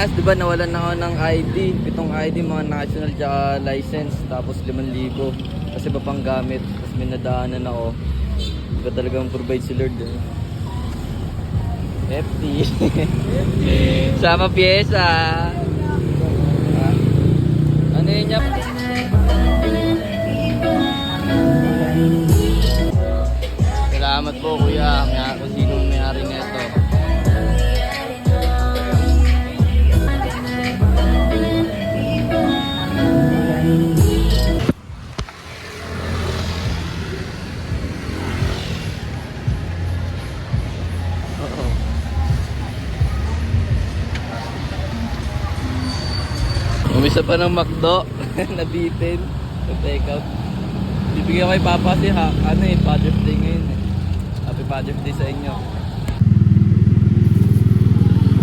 Di ba nawalan ako ng ID, 7 ID, mga national tsaka license, tapos 5,000 kasi ba pang gamit, tapos may nadaanan ako. Di ba talagang provide si Lord eh. FT. Sama pyesa. Ano yun niya? Salamat po kuya, kung sino may-ari nito. Umisa pa ng McDo, nabitin, sa take-out. Bibigyan ko kay Papa si Father's Day ngayon eh. Happy Father's Day sa inyo.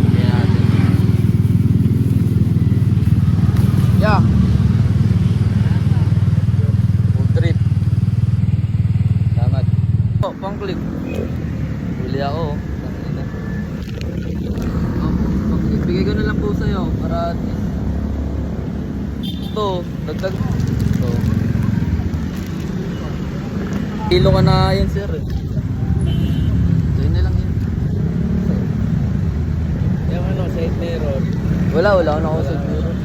Bigyan natin. Yeah. Full trip. Salamat. Oh, pang clip. Bili ako. Bigay ko na lang po sa'yo para ito, dagdag ito. Kilo ka na yan sir eh. So yun na lang yun. Yung ano, side mirror. Wala ako na ako side mirror.